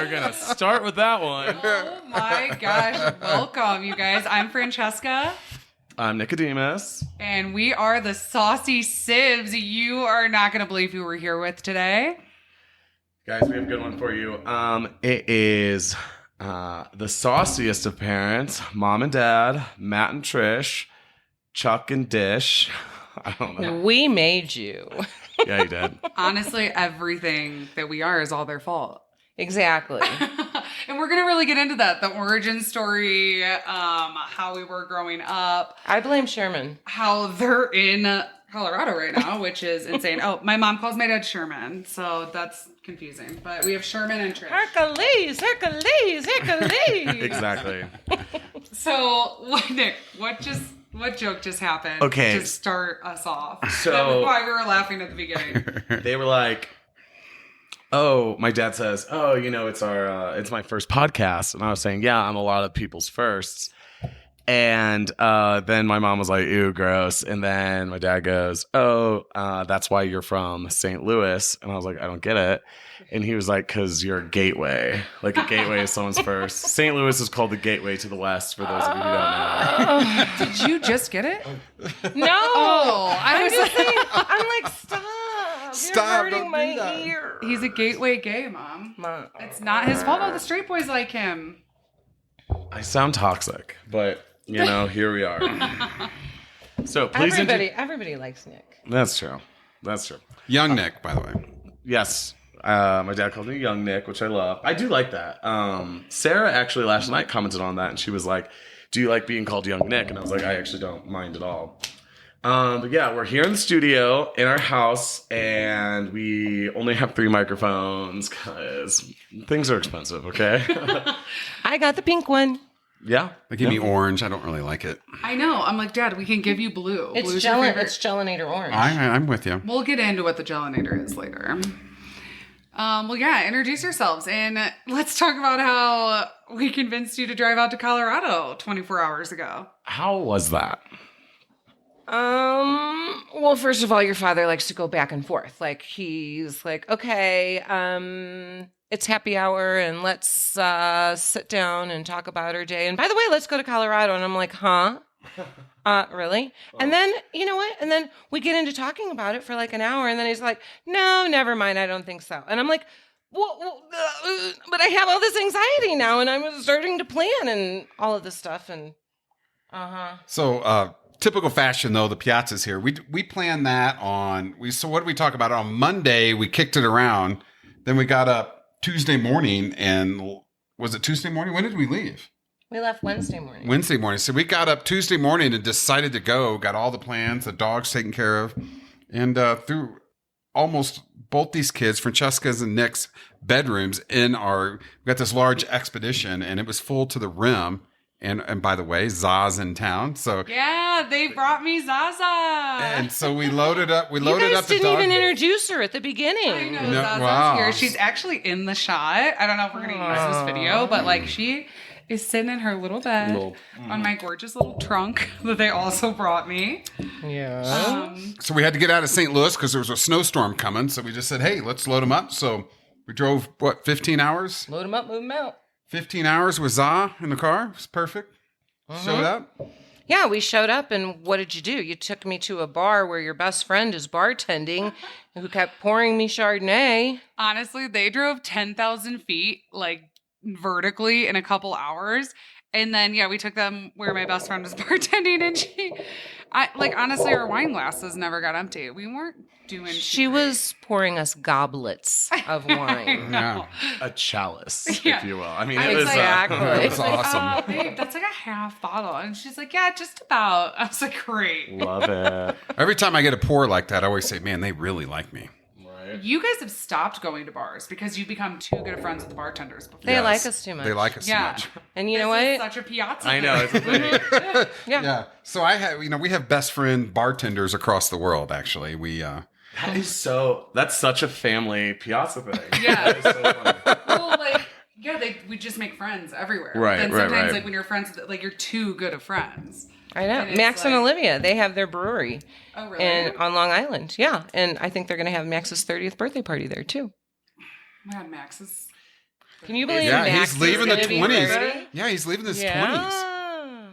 are going to start with that one. Oh my gosh. Welcome, you guys. I'm Francesca. I'm Nicodemus. And we are the Saucy Sibz. You are not going to believe who we're here with today. Guys, we have a good one for you. It is the sauciest of parents, Mom and Dad, Matt and Trish, Chuck and Dish. I don't know. We made you. Yeah, you did. Honestly, everything that we are is all their fault. Exactly. And we're going to really get into that. The origin story, how we were growing up. I blame Sherman. How they're in Colorado right now, which is insane. Oh, my mom calls my dad Sherman, so that's confusing. But we have Sherman and Trish. Hercules. Exactly. So, Nick, what joke just happened Okay. to start us off? So- That was why we were laughing at the beginning. They were like, oh, my dad says, oh, it's my first podcast. And I was saying, yeah, I'm a lot of people's firsts. And then my mom was like, ew, gross. And then my dad goes, oh, that's why you're from St. Louis. And I was like, I don't get it. And he was like, because you're a gateway. Like a gateway is someone's first. St. Louis is called the gateway to the West, for those of you who don't know. Did you just get it? No. Oh, I was like, I'm like, stop. Stop, You're hurting don't my do that. ear. he's a gateway gay, Mom. Mom. It's not his fault. All the straight boys like him. I sound toxic, but, here we are. So please. Everybody likes Nick. That's true. That's true. Young Nick, by the way. Yes. My dad called me Young Nick, which I love. I do like that. Sarah actually last night commented on that, and she was like, do you like being called Young Nick? And I was like, I actually don't mind at all. But yeah, we're here in the studio in our house, and we only have 3 microphones because things are expensive, okay? I got the pink one. Yeah. They give me orange. I don't really like it. I know. I'm like, Dad, we can give you blue. It's Blue's your favorite. Gelinator orange. I'm with you. We'll get into what the gelinator is later. Well, yeah, introduce yourselves. And let's talk about how we convinced you to drive out to Colorado 24 hours ago. How was that? Well, first of all, your father likes to go back and forth. Like, he's like, okay, it's happy hour and let's sit down and talk about our day. And by the way, let's go to Colorado. And I'm like, huh? Really? And then, you know what? And then we get into talking about it for like an hour. And then he's like, no, never mind. I don't think so. And I'm like, but I have all this anxiety now. And I'm starting to plan and all of this stuff. And, So, typical fashion, though, the Piazza's here. We planned that so what did we talk about? On Monday, we kicked it around. Then we got up Tuesday morning, and was it Tuesday morning? When did we leave? we left Wednesday morning. Wednesday morning. So we got up Tuesday morning and decided to go, got all the plans, the dogs taken care of. And through almost both these kids, Francesca's and Nick's bedrooms we got this large expedition, and it was full to the rim. And by the way, Za's in town. So Yeah, they brought me Zaza. and so we loaded up. We You loaded guys up the didn't dog. even introduce her at the beginning. I know, No, Zaza's wow. here. She's actually in the shot. I don't know if we're going to use this video, but like she is sitting in her little bed on my gorgeous little trunk that they also brought me. Yeah. So we had to get out of St. Louis because there was a snowstorm coming. So we just said, hey, let's load them up. So we drove, 15 hours? Load them up, move them out. 15 hours with Za in the car. It was perfect. Showed up. Yeah, we showed up, and what did you do? You took me to a bar where your best friend is bartending, who kept pouring me Chardonnay. Honestly, they drove 10,000 feet like vertically in a couple hours. And then, yeah, we took them where my best friend was bartending, and honestly, our wine glasses never got empty. We weren't doing She was pouring us goblets of wine. Yeah. A chalice, Yeah. if you will. I mean, I it was was... like, Exactly. That It's was like, awesome. oh, babe, that's like a half bottle. And she's like, yeah, just about. I was like, great. Love it. Every time I get a pour like that, I always say, man, they really like me. Right. You guys have stopped going to bars because you've become too good of friends with the bartenders before. They Yes. like us too much. They like us Yeah. so much. And you know This is what? such a Piazza I know. thing. It's a thing. Yeah. So I have, we have best friend bartenders across the world, actually. That's such a family Piazza thing. Yeah. That is so funny. Well, we just make friends everywhere. Right, Then right, sometimes, right. like, when you're friends, you're too good of friends. I know. And it's Max and like- Olivia, they have their brewery Oh, really? and on Long Island. Yeah. And I think they're going to have Max's 30th birthday party there too. Oh my God, Max is Can you believe Yeah, Max he's leaving the is gonna be 20s. 30? Yeah, he's leaving his Yeah.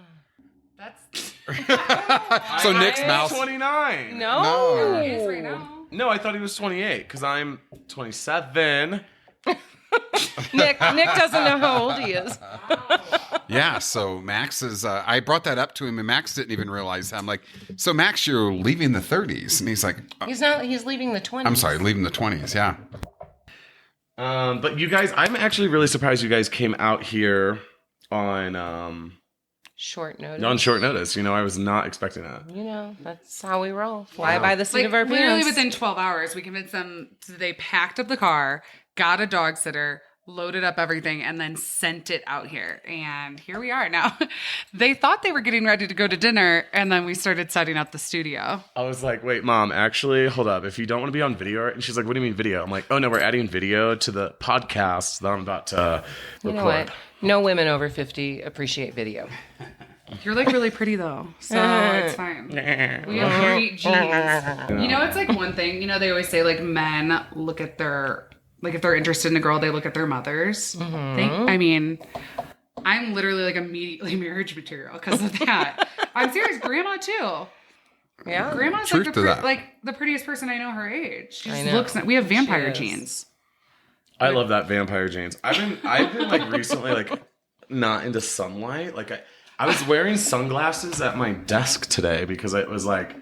That's 20s. So Nick's mouse. 29. No. he is right now. No, I thought he was 28 because I'm 27. Nick doesn't know how old he is. Yeah, so Max is, I brought that up to him and Max didn't even realize that. I'm like, so Max, you're leaving the 30s. And he's like, He's not. He's leaving the 20s. I'm sorry, leaving the 20s. Yeah. But you guys, I'm actually really surprised you guys came out here on Short notice. short notice. You know, I was not expecting that. You know, that's how we roll. Fly by the seat of our literally pants. within 12 hours, we convinced them. So they packed up the car, got a dog sitter, loaded up everything, and then sent it out here. And here we are now. They thought they were getting ready to go to dinner, and then we started setting up the studio. I was like, wait, Mom, actually, hold up. If you don't want to be on video, and she's like, what do you mean video? I'm like, oh, no, we're adding video to the podcast that I'm about to You record. know what? No women over 50 appreciate video. You're like really pretty though, so it's fine. We have great genes. You know, it's like one thing. You know, they always say like men look at their if they're interested in a girl, they look at their mothers. I mean, I'm literally like immediately marriage material because of that. I'm serious, grandma too. Yeah. Grandma's Truth like to that. like the prettiest person I know her age. She I just know. looks. We have vampire She is. genes. I love that vampire jeans. I've been like recently like not into sunlight. Like I was wearing sunglasses at my desk today because it was like,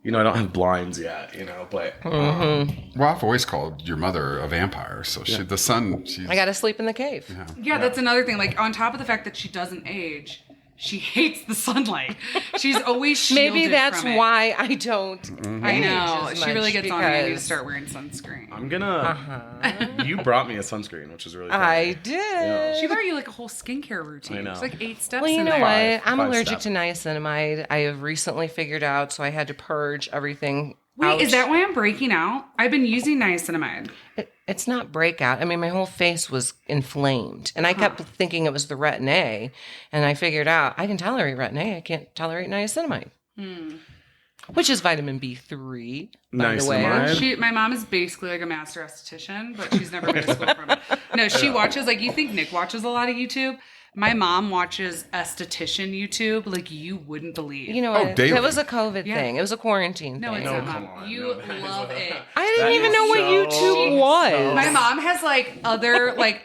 you know, I don't have blinds yet, you know, but Well, I've always called your mother a vampire. So she's I got to sleep in the cave. Yeah, that's another thing. Like on top of the fact that she doesn't age, she hates the sunlight. She's always shielded Maybe that's from it. why I don't. I know. as She really much gets on me. I need to because start wearing sunscreen. I'm gonna. You brought me a sunscreen, which is really funny. I did. She brought you like a whole skincare routine. I know. It's like 8 steps. Well, you in know there. what? I'm Five allergic step. to niacinamide. I have recently figured out, so I had to purge everything. Wait, out. is that why I'm breaking out? I've been using niacinamide. It's not breakout. I mean, my whole face was inflamed, and I kept thinking it was the Retin-A, and I figured out I can tolerate Retin-A. I can't tolerate niacinamide, which is vitamin B3. By the way, Niacinamide? My mom is basically like a master esthetician, but she's never been to school from it. No, she watches like you think Nick watches a lot of YouTube. My mom watches esthetician YouTube like you wouldn't believe. you know Oh, what? daily. That was a COVID Yeah. thing. It was a quarantine No, thing. it's not, come Mom. on. You No, that is love not- it. I didn't That even is know what so- YouTube was. My mom has like other like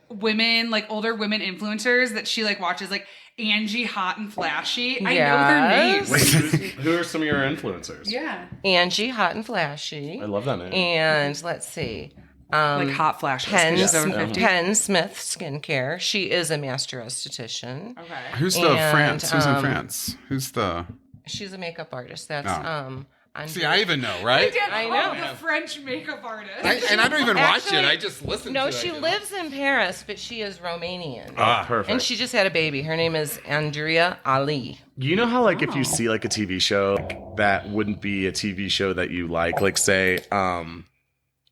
women, like older women influencers that she like watches, like Angie Hot and Flashy. I know their names. Wait, who are some of your influencers? Yeah, Angie, Hot and Flashy. I love that name. And let's see. like hot flashes. 'cause Penn, she's over 50. Penn Smith Skincare. She is a master esthetician. Okay. Who's the And, France? Who's in France? Who's the? She's a makeup artist. That's Oh. Andrea. See, I even know, right? I know. the French makeup artist. And I don't even watch Actually, it. I just listen No, to it. she lives in Paris, but she is Romanian. Perfect. And she just had a baby. Her name is Andrea Ali. You know how like if you see like a TV show that wouldn't be a TV show that you like say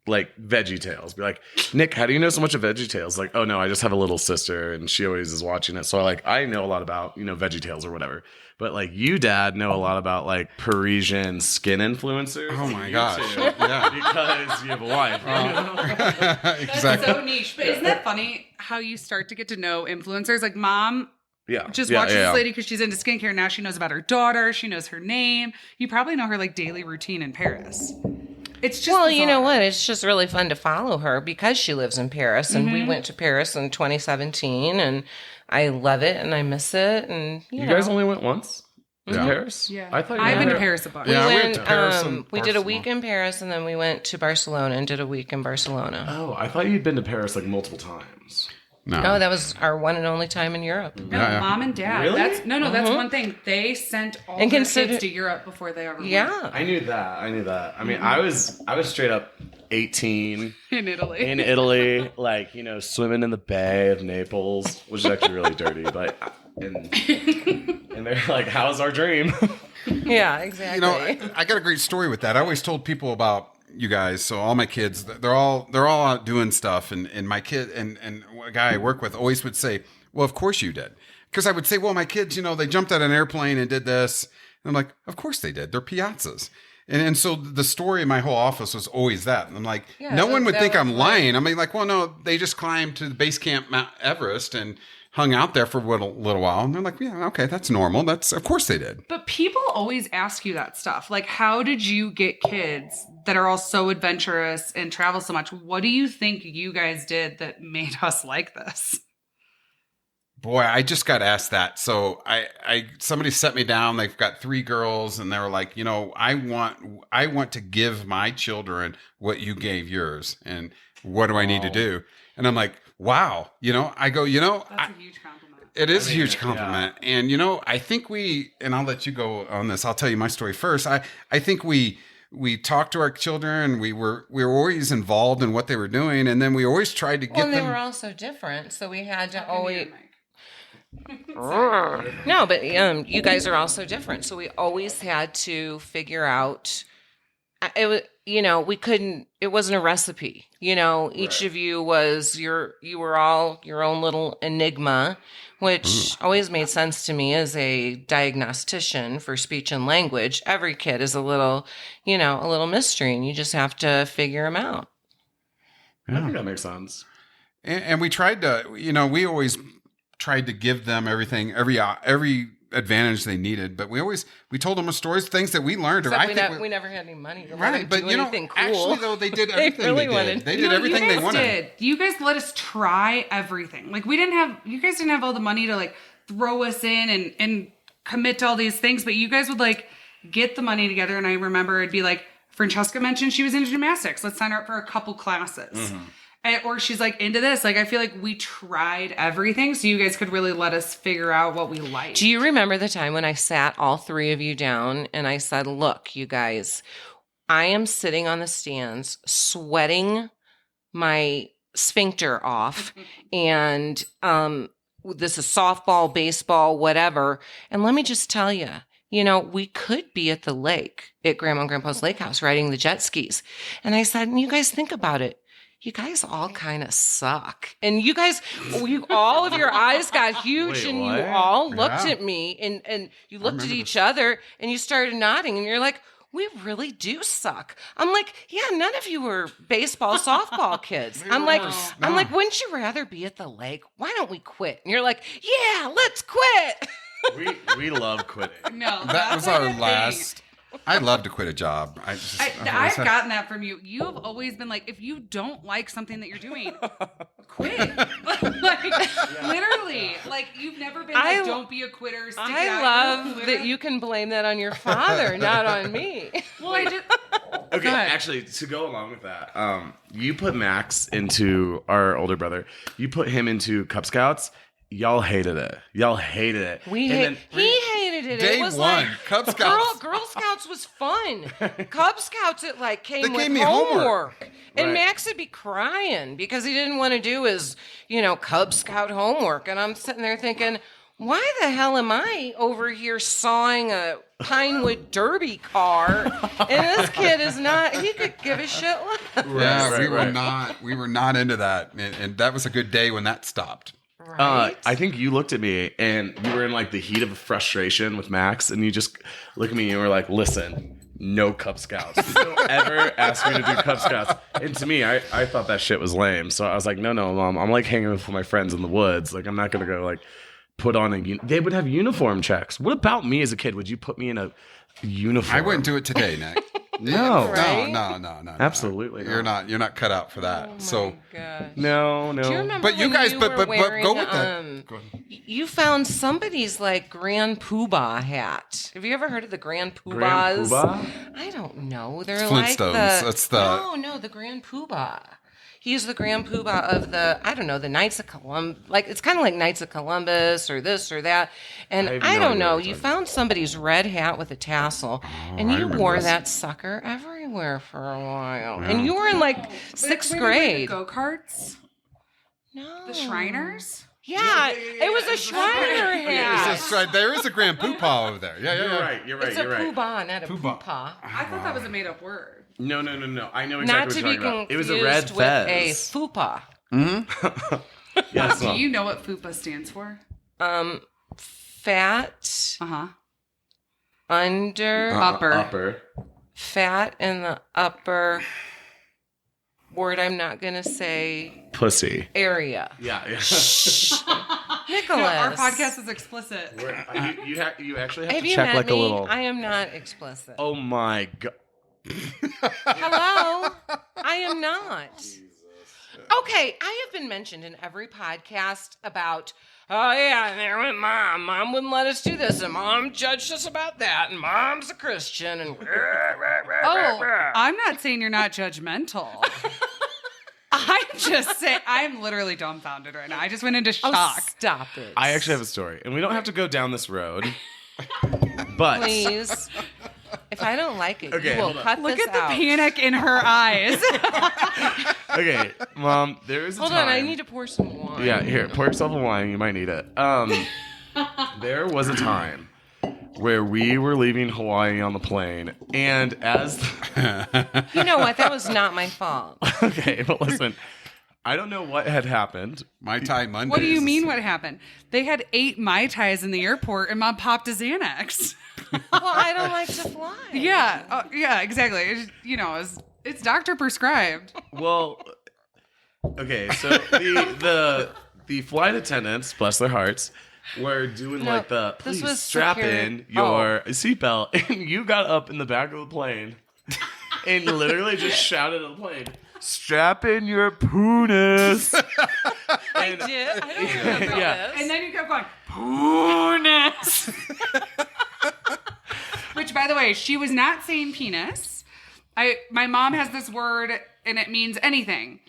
like Veggie Tales. Be like, Nick, how do you know so much of Veggie Tales? Like, oh no, I just have a little sister and she always is watching it. So I know a lot about, you know, Veggie Tales or whatever. But like you, Dad, know a lot about like Parisian skin influencers. Oh my You gosh. too, Yeah. because you have a wife. you know? That's Exactly. so niche. But isn't that funny how you start to get to know influencers? Like mom Yeah. just yeah, watches yeah, this yeah. lady because she's into skincare. Now she knows about her daughter. She knows her name. You probably know her like daily routine in Paris. It's just Well, you know bizarre. what? It's just really fun to follow her because she lives in Paris. And we went to Paris in 2017, and I love it and I miss it. And You guys only went once to Yeah. Paris? Yeah, I thought you I've were been to there. Paris a bunch. Yeah, we we went to Paris and we did a Barcelona. week in Paris, and then we went to Barcelona and did a week in Barcelona. Oh, I thought you'd been to Paris like multiple times. No. Oh, that was our one and only time in Europe. No, Yeah, yeah. mom and dad. Really? That's that's one thing. They sent all And their consider- kids to Europe before they ever went. Yeah. I knew that. I mean, I was straight up 18 In Italy. in Italy, like, you know, swimming in the Bay of Naples, which is actually really dirty, but and they're like, "How's our dream?" Yeah, exactly. You know, I got a great story with that. I always told people about you guys. So all my kids, they're all out doing stuff, and my kid and a guy I work with always would say, "Well, of course you did," because I would say, "Well, my kids, you know, they jumped out of an airplane and did this," and I'm like, "Of course they did. They're Piazzas." And so the story in my whole office was always that. And I'm like, Yeah, no one would that think was I'm lying. I mean, like, well, no, they just climbed to the base camp Mount Everest and hung out there for a little while. And they're like, yeah, okay, that's normal. Of course they did. But people always ask you that stuff. Like, how did you get kids that are all so adventurous and travel so much? What do you think you guys did that made us like this? Boy, I just got asked that. So somebody set me down. They've got 3 girls, and they were like, I want to give my children what you gave yours, and what do I need to do? And I'm like, wow. I go, That's a huge compliment. it is a huge compliment. Yeah. And I think and I'll let you go on this. I'll tell you my story first. I think we talked to our children. We were always involved in what they were doing, and then we always tried to get them. Well, they were also different, so we had to always. No, but you guys are also different, so we always had to figure out. It was, we couldn't. It wasn't a recipe. Each of you you were all your own little enigma, which always made sense to me as a diagnostician for speech and language. Every kid is a little mystery, and you just have to figure them out. I think that makes sense. And we tried to, we always tried to give them everything, every advantage they needed, but we told them stories, things that we learned. We never had any money to right, but do anything cool. Actually though, they did everything they did everything they wanted. You guys let us try everything. Like you guys didn't have all the money to like throw us in and commit to all these things, but you guys would like get the money together. And I remember it'd be like, Francesca mentioned she was into gymnastics. Let's sign her up for a couple classes. Mm-hmm. Or she's like into this. Like, I feel like we tried everything so you guys could really let us figure out what we like. Do you remember the time when I sat all 3 of you down and I said, look, you guys, I am sitting on the stands sweating my sphincter off and this is softball, baseball, whatever. And let me just tell you, we could be at the lake at Grandma and Grandpa's lake house riding the jet skis. And I said, and you guys think about it. You guys all kind of suck. And you guys, all of your eyes got huge. Wait, and what? You all looked at me and you looked at each other and you started nodding and you're like, we really do suck. I'm like, yeah, none of you were baseball, softball kids. I'm like, wouldn't you rather be at the lake? Why don't we quit? And you're like, yeah, let's quit. We love quitting. No, that was our last. I'd love to quit a job. I've gotten that from you. You have always been like, if you don't like something that you're doing, quit. Literally. Like, you've never been like, don't be a quitter. Stick it out. I love that you can blame that on your father, not on me. Well, I just... Okay, actually, to go along with that, you put Max into, our older brother, you put him into Cub Scouts. Y'all hated it. He hated it. Day it was one, like, Cub Scouts. Girl Scouts was fun. Cub Scouts, it like came with me homework. And Right. Max would be crying because he didn't want to do his, Cub Scout homework. And I'm sitting there thinking, why the hell am I over here sawing a Pinewood Derby car? And this kid is not, he could give a shit. We were not into that. And that was a good day when that stopped. Right? I think you looked at me and you were in like the heat of frustration with Max, and you just look at me and you were like, listen, no Cub Scouts. Don't ever ask me to do Cub Scouts. And to me, I thought that shit was lame. So I was like, no, Mom, I'm like hanging with my friends in the woods. Like, I'm not going to go like put on they would have uniform checks. What about me as a kid? Would you put me in a uniform? I wouldn't do it today, Nick. No. Right? No. Absolutely not. You're not cut out for that. Oh my gosh. No. Do you remember But you when guys, you but were go wearing, with that. Go ahead. You found somebody's like Grand Poobah hat. Have you ever heard of the Grand Poobahs? Grand Poobah? I don't know. They're It's like Flintstones. the That's the no, the Grand Poobah. He's the Grand Poobah of the Knights of Columbus. Like, it's kind of like Knights of Columbus or this or that. And I don't know. You found somebody's red hat with a tassel, and you wore that sucker everywhere for a while. Yeah. And you were in like sixth grade. Go karts. No, The Shriners. Yeah, it was a Shriner hat. There is a Grand Poopah over there. Yeah. You're right. It's a Poobah, not a Poopah. I thought that was a made-up word. No. I know exactly Not what to you're be talking about. It was confused a red with a fez. fupa. Yes, Do you know what FUPA stands for? Fat Uh-huh. under Upper. upper. fat in the upper word I'm not going to say Pussy. area. Yeah. Nicholas. No, our podcast is explicit. You actually have Have to you check met like me? a little. I am not explicit. Oh my god. Hello? I am not. Okay, I have been mentioned in every podcast about, oh yeah, and there went Mom. Mom wouldn't let us do this, and Mom judged us about that, and Mom's a Christian, and Oh, I'm not saying you're not judgmental. I'm just saying, I'm literally dumbfounded right now. I just went into shock. Oh, stop it. I actually have a story, and we don't have to go down this road. But Please. If I don't like it, Okay, you will hold on. cut Look this at the out. panic in her eyes. okay, Mom, there is a Hold time. on, I need to pour some wine. Yeah, here, pour yourself a wine. You might need it. There was a time where we were leaving Hawaii on the plane, and as You know what? That was not my fault. okay, but listen, I don't know what had happened. Mai Tai Mondays. What do you mean what happened? They had 8 Mai Tais in the airport and Mom popped a Xanax. Well, I don't like to fly. Yeah, yeah, exactly. It's doctor prescribed. Well, okay, so the flight attendants, bless their hearts, were doing No, like the this please was strap security. in your seatbelt, and you got up in the back of the plane and literally just shouted at the plane, "Strap in your Poonus." I did. I don't remember Yeah. this. And then you kept going, Poonus. Which, by the way, she was not saying penis. My mom has this word, and it means anything.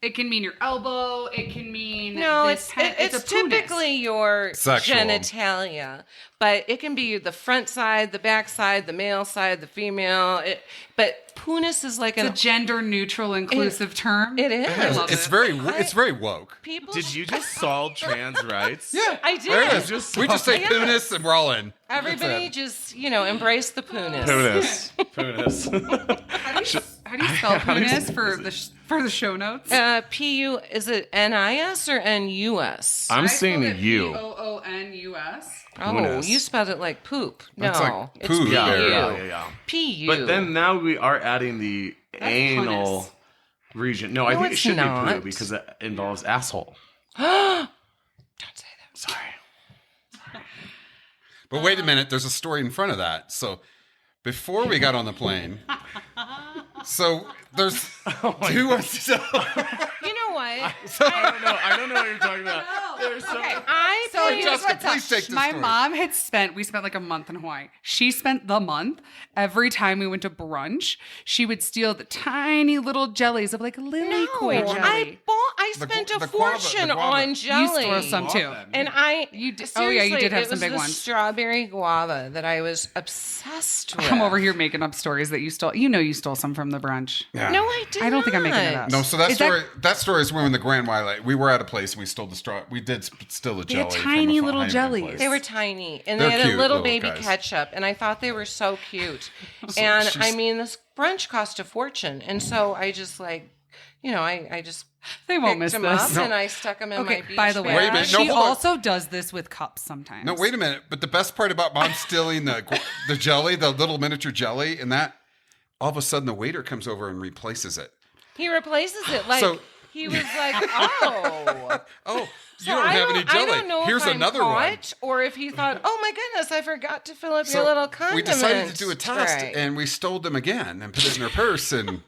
It can mean your elbow. It can mean No, this it's a Poonus. typically your Sexual. genitalia, but it can be the front side, the back side, the male side, the female. But Poonus is like It's a gender neutral, inclusive term. It is. I love It's it. very woke. People. Did you just solve trans rights? Yeah, I did. There it is. Just we just say Yeah. Poonus and we're all in. Everybody just embrace the Poonus. Poonus. Poonus. How do you spell Poonus for the show notes? P-U, is it N-I-S or N-U-S? I'm I saying spelled it you. Poonus. Oh, Poonus. you spelled it like poop. That's no, like it's poo Yeah, there. yeah. P-U. But then now we are adding the anal Poonus. region. No, I No, think it it's should be not. poo because it involves asshole. Don't say that. Sorry. But wait a minute, there's a story in front of that. So before we got on the plane, so there's Oh two. You know what? I don't know what you're talking about. There's so Okay, So think- here's Jessica, what's up. please take this My story. mom we spent like a month in Hawaii. She spent the month. Every time we went to brunch, she would steal the tiny little jellies of like lily koi jelly. I spent The a guava- fortune the guava. on You jelly. stole some too. And I, Oh, yeah, you did have it some was big the ones. strawberry guava that I was obsessed with. I'm over here making up stories that you stole. You stole some from the brunch. Yeah. No, I did I don't think I'm making it not. up. No, so that Is that- story that story is when the Grand Wailea. We were at a place and we stole the straw. We did steal a They jelly. had from tiny a little Hawaiian jellies. place. They were tiny, and They're they had a cute little little baby guys. ketchup, and I thought they were so cute. And I mean, this brunch cost a fortune, and so I just I just They won't picked miss them this. up and I stuck them in my Okay, beach by the way, Wait a bag. minute, no, she hold on. also does this with cups sometimes. No, wait a minute. But the best part about Mom stealing the jelly, the little miniature jelly, and that, all of a sudden the waiter comes over and replaces it. He replaces it like So- he was like, oh. Oh, you So don't have any jelly. I don't know Here's if I'm another one. caught, or if he thought, oh my goodness, I forgot to fill up So your little condiment. we decided to do a test, tray. and we stole them again and put it in her purse, and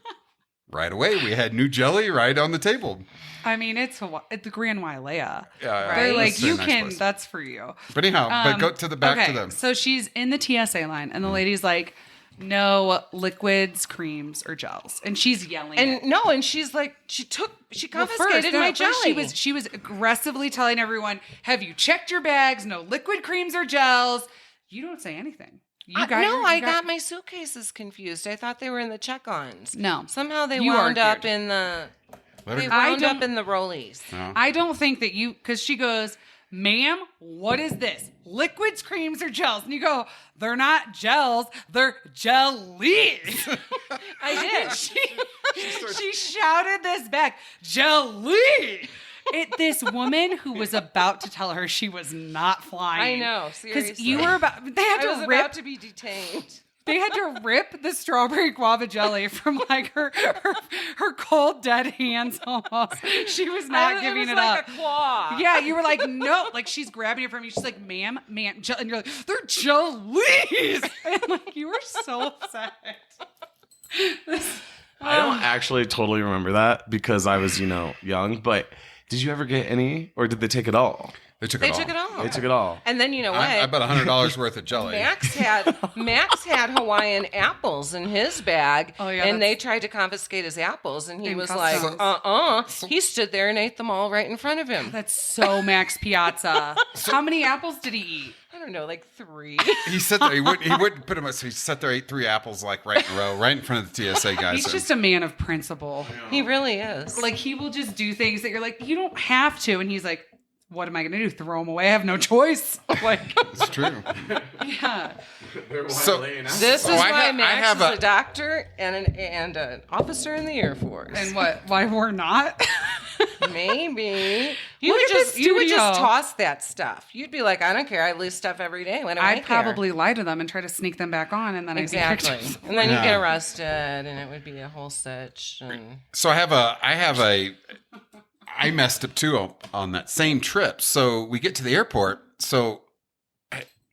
right away we had new jelly right on the table. I mean, it's the Grand Wailea. Yeah, Right. They're like, that's a you nice can. place. That's for you. But anyhow, but go to the back okay, to them. So she's in the TSA line, and the lady's like, "No liquids, creams, or gels," and she's yelling. and she's like, she confiscated my jelly. She was aggressively telling everyone, "Have you checked your bags? No liquid creams or gels." You don't say anything. I got my suitcases confused. I thought they were in the check-ons. No. Somehow they You wound up argued. in the. Let her- They I wound up don't- in the rollies. I don't think that because she goes, "Ma'am, what is this? Liquids, creams, or gels?" And you go, "They're not gels, they're jellies." I did. She shouted this back, "Jelly!" This woman who was about to tell her she was not flying. I know, Because seriously. you were about, they had I was to rip. about to be detained. They had to rip the strawberry guava jelly from like her cold dead hands almost. She was not giving it like up. A claw. Yeah, you were like, no. Like, she's grabbing it from you. She's like, ma'am. And you're like, they're jellies. And like, you were so upset. I don't actually totally remember that because I was, young. But did you ever get any, or did they take it all? They took They it all. took it all. They took it all. And then you know what? I bet $100 worth of jelly. Max had Hawaiian apples in his bag, Oh, yeah, and they that's- tried to confiscate his apples, and he In was customs. like, He stood there and ate them all right in front of him. That's so Max Piazza. How many apples did he eat? I don't know, like 3. He sat there. He wouldn't put him. So he sat there, ate 3 apples like right in a row, right in front of the TSA guys. He's just a man of principle. He really is. Like, he will just do things that you're like, you don't have to. And he's like, what am I going to do? Throw them away? I have no choice. Like, It's true. yeah. So- this is I why have Max a- is a doctor and an officer in the Air Force. And what? Why we're not? Maybe you Look would at this just studio. toss that stuff. You'd be like, I don't care. I lose stuff every day. Why do I I'd care? probably lie to them and try to sneak them back on, and then Exactly. I'd be kicked. And then Yeah. you get arrested, and it would be a whole sitch. And So I messed up too on that same trip. So we get to the airport. So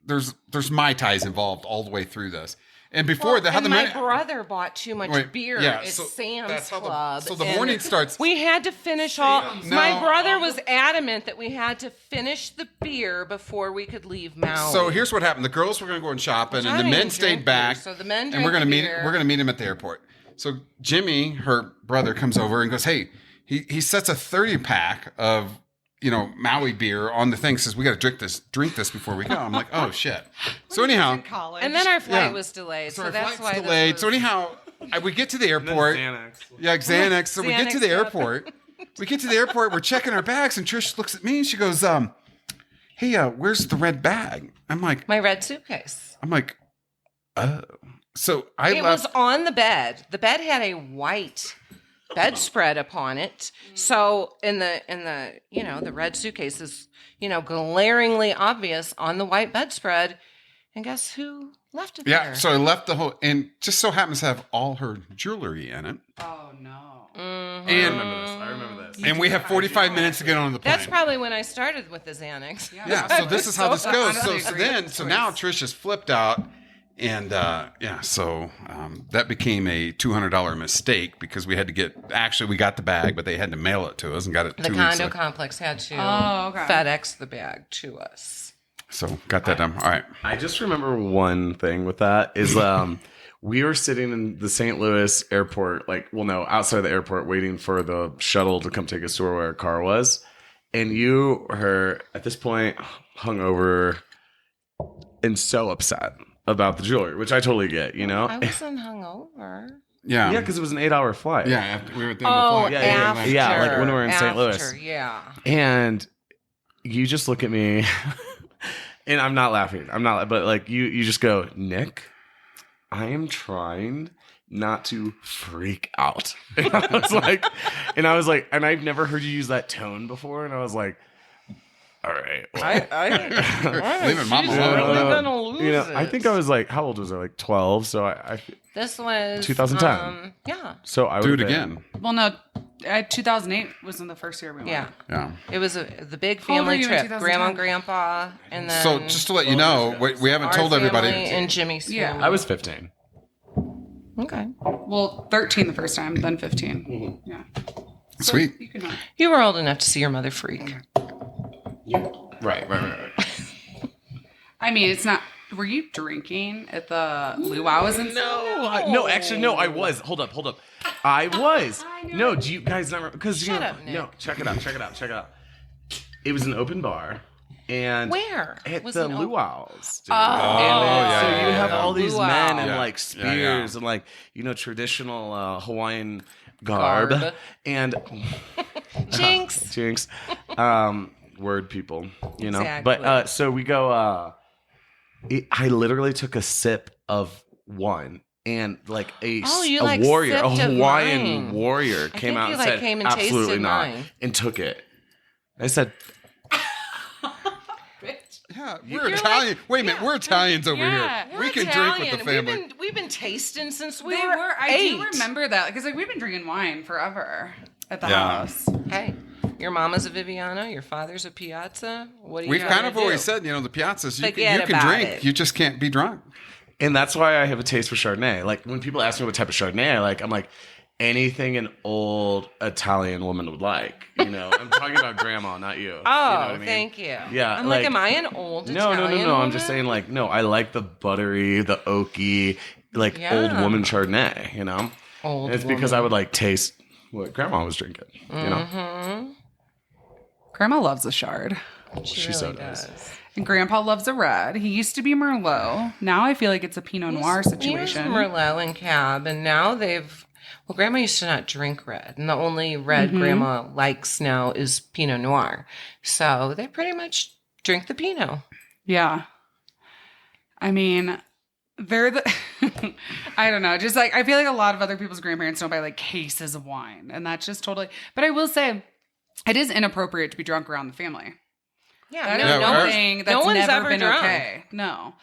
there's Mai Tais involved all the way through this. And before and my brother bought too much beer at Sam's that's how Club. so the and morning starts. We had to finish all. No. My brother was adamant that we had to finish the beer before we could leave Maui. So here's what happened: the girls were going to go and shopping, Which I and the didn't men drink stayed beer, back. so the men and we're drank going to meet. beer. We're going to meet him at the airport. So Jimmy, her brother, comes over and goes, "Hey," he sets a 30-pack of Maui beer on the thing. Says we got to drink this before we go. I'm like, oh shit. So anyhow, college. and then our flight Yeah. was delayed, so our that's flight's why delayed. This So was, anyhow, we get to the airport. Yeah, Xanax. So we get to the Xanax, yeah. airport. We get to the airport. We're checking our bags, and Trish looks at me and she goes, "Hey, where's the red bag?" I'm like, my red suitcase. oh. So I It left. was on the bed. The bed had a white bedspread upon it. So in the the red suitcase is glaringly obvious on the white bedspread. And guess who left it Yeah, there? so I left the whole, and just so happens to have all her jewelry in it. Oh, no. Mhm. And I remember this. and we have 45 minutes to get on the plane. That's probably when I started with the Xanax. Yeah, so this is how this goes. honestly So agree then, with so the now choice. Trish is flipped out, and so that became a $200 mistake because we had to we got the bag, but they had to mail it to us and got it The 2 weeks condo later. complex had to okay. FedEx the bag to us. So got that done. All right. I just remember one thing with that is we were sitting in the St. Louis airport, outside the airport, waiting for the shuttle to come take us to where our car was. And you were, at this point, hungover and so upset about the jewelry, which I totally get, I wasn't hungover. Yeah. Yeah, because it was an 8-hour flight. Yeah, after we were at the end of the flight. after. Yeah, like when we were in St. Louis. After, yeah. And you just look at me, and I'm not laughing. But you just go, Nick, I am trying not to freak out. And I was like, and I've never heard you use that tone before. And I was like, all right. Well, Leaving mom she's alone. really gonna lose it. I think I was like, how old was I? Like 12. So I This was 2010. Yeah, so I Do would it again. Well, no. 2008 was in the first year we went. yeah. Yeah. It was the big How old were family you in trip. 2010? Grandma and grandpa, and then So just to let you know, we haven't our told everybody. family and Jimmy's Yeah. family. I was 15. Okay. Well, 13 the first time, then 15. Yeah. So Sweet. you can, You were old enough to see your mother freak. Right. I mean, it's not. Were you drinking at the luau's and No, actually, no, I was. Hold up. I was. I know. No, do you guys not remember? Because Shut up, Nick. No, check it out. It was an open bar. And Where? at Was the it an luau's. dude. Oh, yeah, So yeah, you have yeah. all these Luau. men in Yeah. like Yeah, yeah. spears and traditional Hawaiian garb. And Jinx. word people, Exactly. But so we go. I literally took a sip of one, and you, a warrior, a sipped of Hawaiian mine. warrior I came think out you, and said, came and "Absolutely tasted not," mine. and took it. I said, Yeah. Yeah, we're Italian. Wait a minute, we're Italians over Yeah. here. We can drink with the family. We've been tasting since we They were were. I 8. do remember that because like we've been drinking wine forever at the Yeah. house. Hey, your mama's a Viviano, your father's a Piazza. What do you We've gotta kind of do? always said, the Piazzas, you Forget can about drink, it. you just can't be drunk. And that's why I have a taste for Chardonnay. Like when people ask me what type of Chardonnay I like, I'm like, anything an old Italian woman would like. I'm talking about grandma, not you. Oh, You know what I mean? thank you. Yeah, I'm like, am I an old No. Italian I'm woman? just saying, like, no, I like the buttery, the oaky, like Yeah. old woman Chardonnay. Old And it's because I would like taste what grandma was drinking. Mm-hmm. Grandma loves a Chard. She so really does. does. And Grandpa loves a red. He used to be Merlot. Now I feel like it's a Pinot Noir situation. He was Merlot and Cab, and now well, Grandma used to not drink red, and the only red Grandma likes now is Pinot Noir. So they pretty much drink the Pinot. Yeah. I mean, they're the I don't know. Just like I feel like a lot of other people's grandparents don't buy like cases of wine. And that's just totally but I will say it is inappropriate to be drunk around the family. Yeah, That is no, one thing that's one's never ever been drunk. okay. No.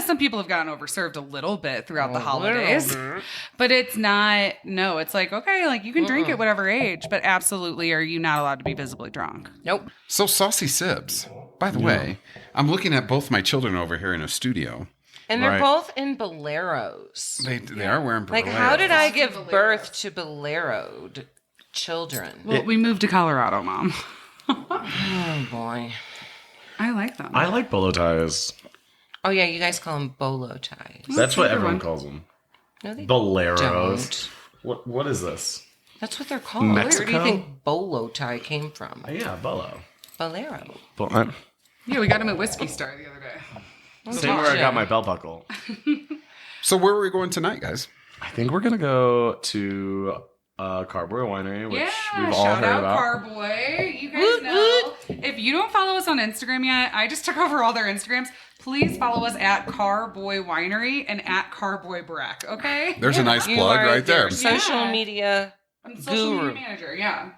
Some people have gotten overserved a little bit throughout the A holidays. little bit. But it's not no, it's like, okay, like you can drink at whatever age, but absolutely are you not allowed to be visibly drunk. Nope. So Saucy Sibz, by the way, I'm looking at both my children over here in a studio. And they're Right. both in boleros. They are wearing Like, boleros. how did I give birth to boleroed children? Well, we moved to Colorado, Mom. Oh, boy. I like them. I like bolo ties. Oh, yeah, you guys call them bolo ties. That's what either everyone one. calls them. No, they Boleros. don't. What is this? That's what they're called. Mexico? Where do you think bolo tie came from? Yeah, bolo. Bolero. Yeah, we got him at Whiskey Star the other day. Same where I got my belt buckle. So where are we going tonight, guys? I think we're gonna go to Carboy Winery, which Yeah, we've all shout heard out about. Carboy. You guys know. If you don't follow us on Instagram yet, I just took over all their Instagrams. Please follow us at Carboy Winery and at Carboy Brack, okay? There's a nice You plug are right there. their social Yeah. media I'm social guru. media manager, yeah.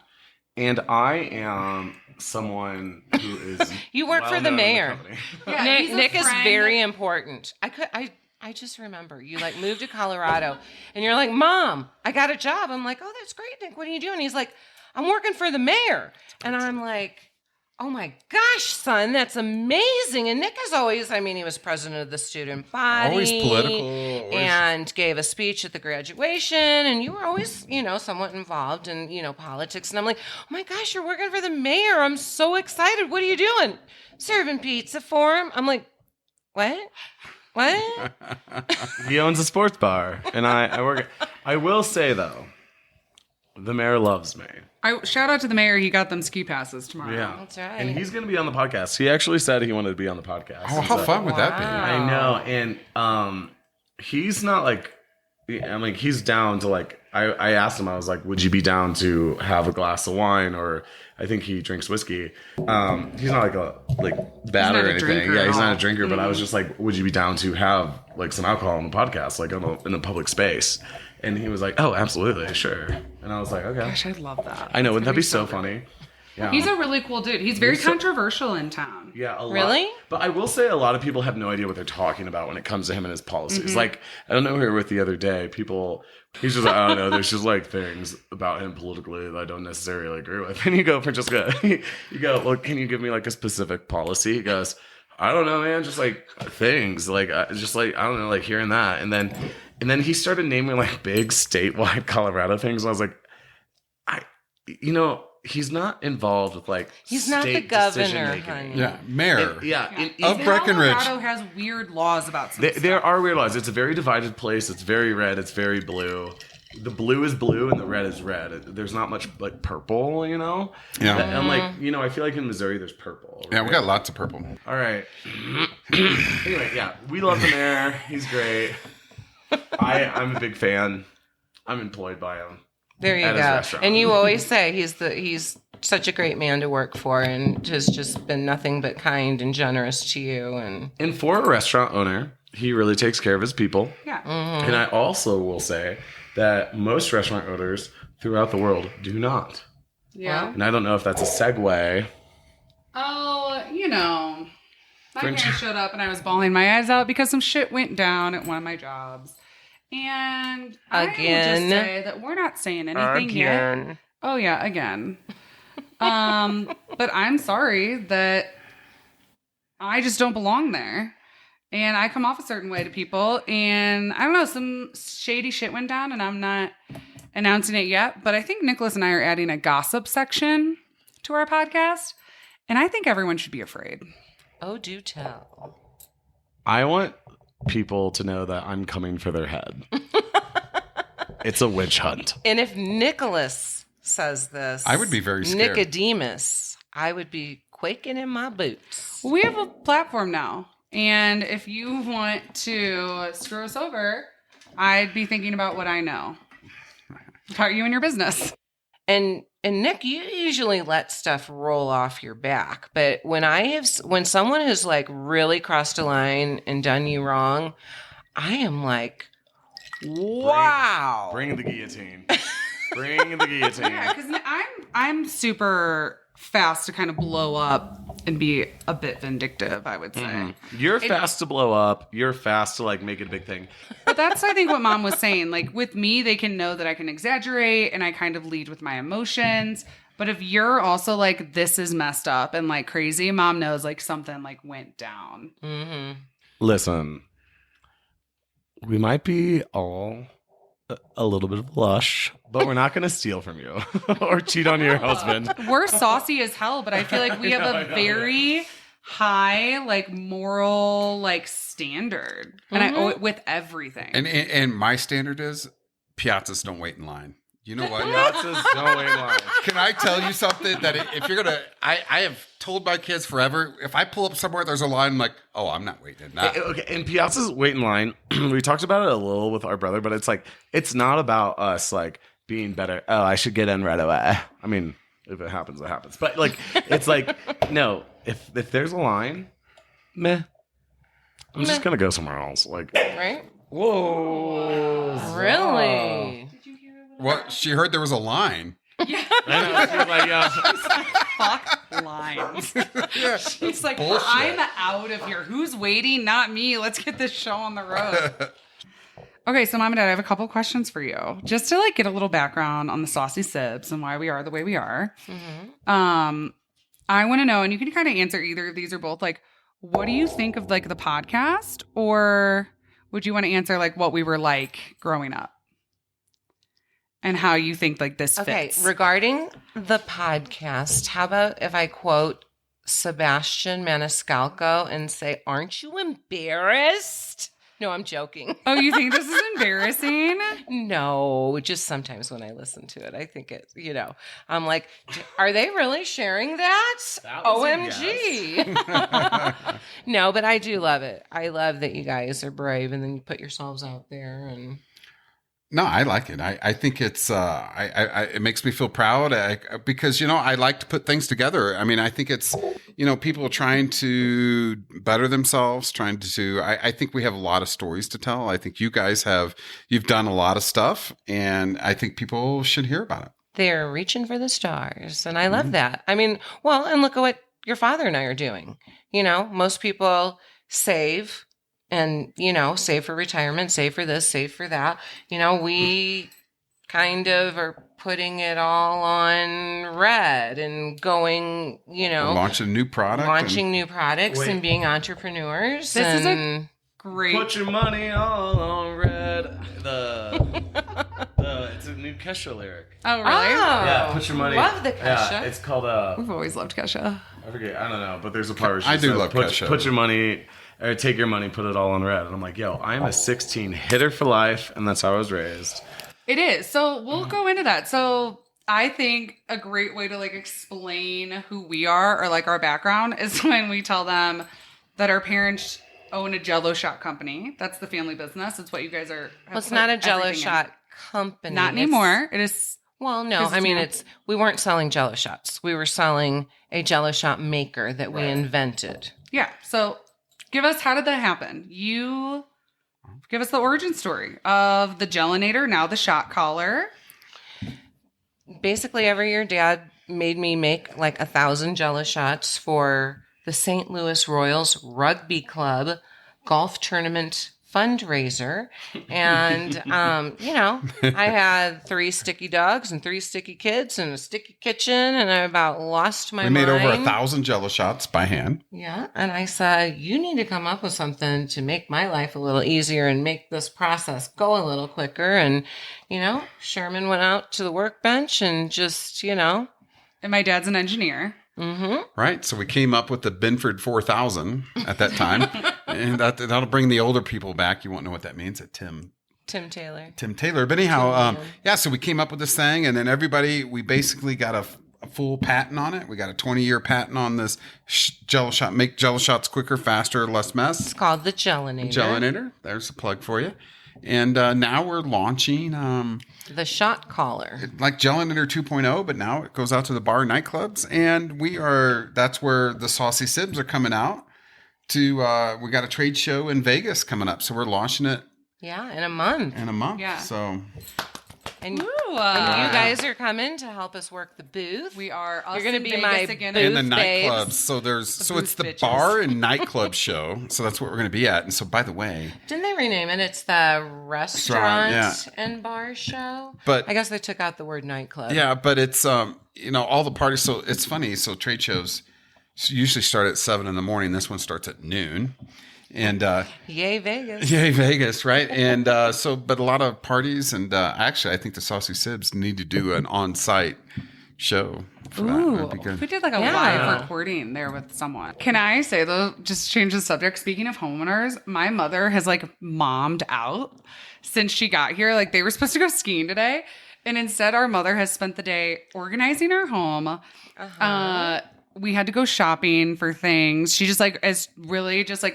And I am someone who is You work for the well-known in mayor. company. Yeah, Nick, he's a Nick is friend. very important. I just remember you like moved to Colorado and you're like, Mom, I got a job. I'm like, oh, that's great, Nick. What are you doing? He's like, I'm working for the mayor. And I'm like, oh my gosh, son, that's amazing. And Nick is always, he was president of the student body. Always political. Always. And gave a speech at the graduation. And you were always, somewhat involved in, politics. And I'm like, oh my gosh, you're working for the mayor. I'm so excited. What are you doing? Serving pizza for him. I'm like, what? What? He owns a sports bar, and I work. I will say though, the mayor loves me. Shout out to the mayor. He got them ski passes tomorrow. Yeah, That's right. And he's going to be on the podcast. He actually said he wanted to be on the podcast. Oh, how fun would that be? I know, and he's not like. He's down to like. I asked him. I was like, "Would you be down to have a glass of wine?" Or I think he drinks whiskey. He's not like bad not or a anything. drinker Yeah, at he's all. not a drinker. But I was just like, "Would you be down to have like some alcohol on the podcast, like in a public space?" And he was like, "Oh, absolutely, sure." And I was like, "Okay." Gosh, I love that. I know. It's Wouldn't gonna that be so funny? Yeah. He's a really cool dude. He's very He's so- controversial in town. Yeah, a lot. Really? But I will say a lot of people have no idea what they're talking about when it comes to him and his policies. Like, I don't know who we were with the other day. He's just like, I don't know, there's just like things about him politically that I don't necessarily agree with. And you go, Francesca, you go, well, can you give me like a specific policy? He goes, I don't know, man, just like things. Like, just like, I don't know, like hearing that. And then he started naming like big statewide Colorado things. And I was like, he's not involved with like He's not the state governor, decision-making. honey. Yeah, mayor. Of Breckenridge. Colorado has weird laws about some There stuff. are weird laws. It's a very divided place. It's very red. It's very blue. The blue is blue and the red is red. There's not much like purple, Yeah. And like, I feel like in Missouri there's purple. Yeah, we got lots of purple. All right. Anyway, yeah, we love the mayor. He's great. I'm a big fan. I'm employed by him. There you At his go. restaurant. And you always say he's such a great man to work for and has just been nothing but kind and generous to you. And for a restaurant owner, he really takes care of his people. Yeah. And I also will say that most restaurant owners throughout the world do not. Yeah. And I don't know if that's a segue. Oh, My parents showed up and I was bawling my eyes out because some shit went down at one of my jobs. And I will just say that we're not saying anything yet. Oh, yeah, again. But I'm sorry that I just don't belong there. And I come off a certain way to people. And I don't know, some shady shit went down and I'm not announcing it yet. But I think Nicholas and I are adding a gossip section to our podcast. And I think everyone should be afraid. Oh, do tell. I want people to know that I'm coming for their head. It's a witch hunt. And if Nicholas says this, I would be very scared. Nicodemus, I would be quaking in my boots. We have a platform now. And if you want to screw us over, I'd be thinking about what I know about you and your business. And Nick, you usually let stuff roll off your back, but when someone has like really crossed a line and done you wrong, I am like, wow. Bring the guillotine. Bring the guillotine. Yeah, because I'm super fast to kind of blow up and be a bit vindictive, I would say. Mm-hmm. You're fast to blow up. You're fast to like make it a big thing. But that's, I think, what Mom was saying. Like with me, they can know that I can exaggerate and I kind of lead with my emotions. But if you're also like, this is messed up and like crazy, Mom knows like something like went down. Mm-hmm. Listen, we might be all a little bit of lush, but we're not going to steal from you or cheat on your husband. We're saucy as hell, but I feel like we have a very high, like moral, like standard, and I owe it with everything. And my standard is Piazzas don't wait in line. You know what? Piazzas don't wait in line. Can I tell you something that if you're gonna, I have told my kids forever, if I pull up somewhere there's a line, I'm like, oh, I'm not waiting. Nah. Okay, and Piazza's wait in line. We talked about it a little with our brother, but it's like it's not about us like being better. Oh, I should get in right away. I mean, if it happens, it happens. But like, it's like no. If there's a line, meh. I'm just gonna go somewhere else. Like, Right? whoa, Really? What? She heard there was a line. Yeah. I know, she was like, yeah. Fuck lines. Yeah. She's like, Bullshit. I'm out of here. Who's waiting? Not me. Let's get this show on the road. Okay, so Mom and Dad, I have a couple questions for you. Just to like get a little background on the Saucy Sibz and why we are the way we are. Mm-hmm. I want to know, and you can kind of answer either of these or both, like, what do you think of like the podcast? Or would you want to answer like what we were like growing up? And how you think like this fits. Okay, regarding the podcast, how about if I quote Sebastian Maniscalco and say, "Aren't you embarrassed?" No, I'm joking. Oh, you think this is embarrassing? No, just sometimes when I listen to it, I think it, I'm like, are they really sharing that? That was a OMG. No, but I do love it. I love that you guys are brave and then you put yourselves out there and... No, I like it. I think it's it makes me feel proud because I like to put things together. I mean, I think it's people trying to better themselves, trying to. I think we have a lot of stories to tell. I think you guys you've done a lot of stuff, and I think people should hear about it. They're reaching for the stars, and I love that. I mean, well, and look at what your father and I are doing. Most people save. And, save for retirement, save for this, save for that. We kind of are putting it all on red and going, launching new products and being entrepreneurs. This is a great. Put your money all on red. It's a new Kesha lyric. Oh, really? Yeah, put your money. Love the Kesha. Yeah, it's called We've always loved Kesha. I forget. I don't know, but there's a part where she I do says, love Kesha. Put your money, or take your money, put it all on red. And I'm like, yo, I'm a 16 hitter for life, and that's how I was raised. It is. So we'll go into that. So I think a great way to like explain who we are or like our background is when we tell them that our parents own a Jell-O shot company. That's the family business. It's what you guys are. Well, it's not a Jell-O shot company. Not anymore. It is. Well, no. I mean, we weren't selling Jell-O shots. We were selling a Jell-O shot maker that we invented. Yeah. So how did that happen? You give us the origin story of the Jellinator, now the shot caller. Basically, every year, Dad made me make like 1,000 Jell-O shots for the St. Louis Royals Rugby Club golf tournament fundraiser. And, I had 3 sticky dogs and 3 sticky kids and a sticky kitchen, and I about lost my mind. We made over 1,000 Jello shots by hand. Yeah. And I said, you need to come up with something to make my life a little easier and make this process go a little quicker. And, Sherman went out to the workbench and just, And my dad's an engineer. Mm-hmm. Right. So we came up with the Binford 4000 at that time. And that'll bring the older people back. You won't know what that means. Tim Taylor. But anyhow, so we came up with this thing, and then we basically got a full patent on it. We got a 20-year patent on this Jello shot, make Jello shots quicker, faster, less mess. It's called the Gelinator. Gelinator. There's a plug for you. And now we're launching the shot caller, like Gelinator 2.0, but now it goes out to the bar and nightclubs, and that's where the Saucy Sibz are coming out. We got a trade show in Vegas coming up, so we're launching it. Yeah, in a month. Yeah. So. And you guys are coming to help us work the booth. We are. You're going to be Vegas my again booth In the babes. nightclubs. So it's the bitches. bar and nightclub show. So that's what we're going to be at. And so, by the way, Didn't they rename it? It's the restaurant yeah. and bar show. But I guess they took out the word nightclub. yeah, but it's all the parties. So it's funny. So trade shows usually start at 7 a.m. This one starts at noon. And Yay, Vegas. yay, Vegas, right? And but a lot of parties, and actually, I think the Saucy Sibz need to do an on-site show for that. That'd be good. We did like a live recording there with someone. Can I say though, just change the subject. Speaking of homeowners, my mother has like mommed out since she got here. Like they were supposed to go skiing today, and instead our mother has spent the day organizing our home. We had to go shopping for things. She just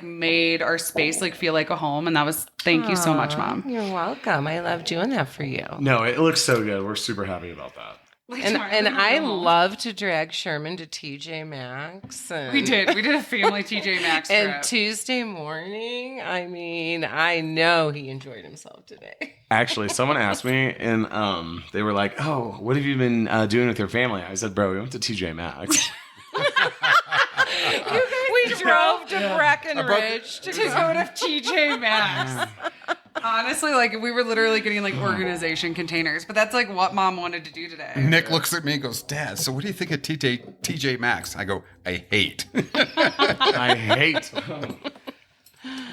made our space like feel like a home, and that was thank you so much, Mom. You're welcome. I love doing that for you. No, it looks so good. We're super happy about that. Like, And tomorrow and we're gonna I go home. love to drag Sherman to TJ Maxx. And, We did a family TJ Maxx And trip. Tuesday morning, I know he enjoyed himself today. Actually, someone asked me, and they were like, "Oh, what have you been doing with your family?" I said, "Bro, we went to TJ Maxx." We drove to Breckenridge to go to TJ Maxx. Honestly, like we were literally getting like organization containers, but that's like what Mom wanted to do today. Nick looks at me and goes, "Dad, so what do you think of TJ Maxx?" I go, "I hate." I hate.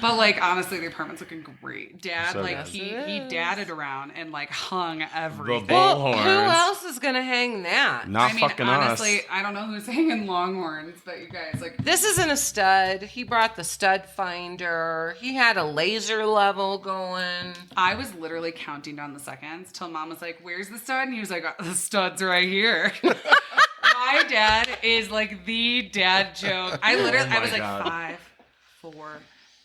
But like honestly, the apartment's looking great. Dad, So like good. he dadded around and like hung everything. The bullhorns. Who else is gonna hang that? Not I mean, fucking honestly, us. I don't know who's hanging Longhorns, but you guys like. This isn't a stud. He brought the stud finder. He had a laser level going. I was literally counting down the seconds till Mom was like, "Where's the stud?" And he was like, "The stud's right here." My dad is like the dad joke. I was my like God. 5, 4,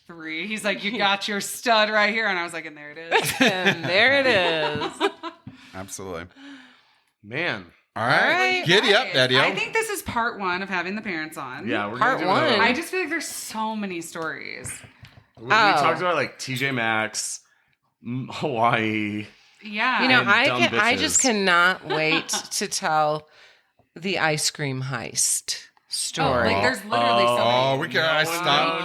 3. He's like, "You got your stud right here," and I was like, "And there it is." And there it is. Absolutely. Man. All right. right. Giddy up, Daddy-o. I think this is part 1 of having the parents on. Yeah, we're Part gonna do another one. I just feel like there's so many stories. We talked about like TJ Maxx, Hawaii. Yeah. You know, And I dumb I bitches. just cannot wait to tell the ice cream heist story. like there's literally so many. we can't stop.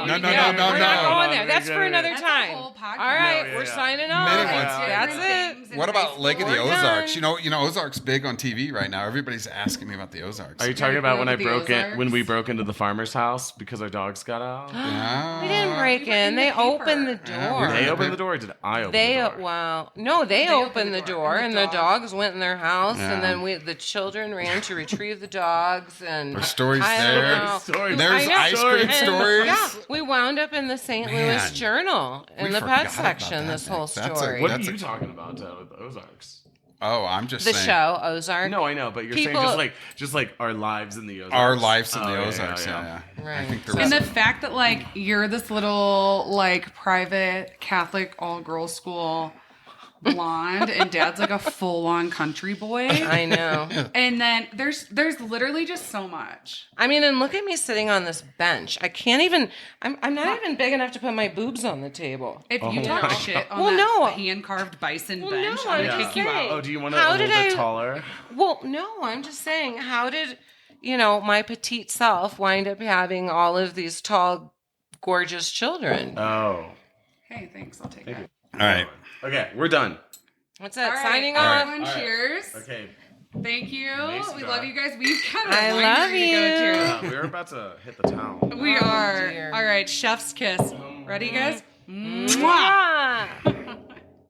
No, No. We're not going there. No, That's for another That's a time. whole podcast. All right, No, yeah, we're yeah. signing off. Many ones. That's it. What about Lake of the We're Ozarks? done. You know, Ozarks big on TV right now. Everybody's asking me about the Ozarks. Are you talking about when I Go to the broke in when we Ozarks? broke into the farmer's house because our dogs got out? We didn't break We were in in. the They paper. opened the Yeah, door. They opened the door. Or did I open the door? Well, no, they opened the door, and the dogs went in their house, Yeah. and then the children ran to retrieve the dogs, and There's stories I don't there. know. Stories. There's I know. ice cream And, stories. Yeah, we wound up in the St. Louis Man, Journal in we the forgot pet about section. that, This Nick. whole That's a- story. What That's are you talking about with the Ozarks? Oh, I'm just The saying. show Ozark. No, I know, but you're People- saying just like our lives in the Ozarks. Our lives in Oh, the yeah, Ozarks. yeah. Yeah. Right. I think there And was. the fact that like you're this little like private Catholic all girls school blonde and dad's like a full on country boy. I know. And then there's literally just so much. I mean, and look at me sitting on this bench. I can't even. I'm not even big enough to put my boobs on the table. If Oh you my talk God. shit on Well, that no. hand carved bison Well, bench, no, I'm I'm gonna just kick you saying. out. Oh, do you want it How a little did bit I- taller? Well, no, I'm just saying. How did my petite self wind up having all of these tall, gorgeous children. Oh. Hey, thanks. I'll take Thank it. you. All right. Okay, we're done. What's it? All right, Signing All off. right. Everyone, cheers. Okay. Thank you. Mason We jar. love you guys. We've got a I winery love to go We're about to hit the town. to. We Oh, are. dear. All right, chef's kiss. Ready, guys? Mwah. Mwah.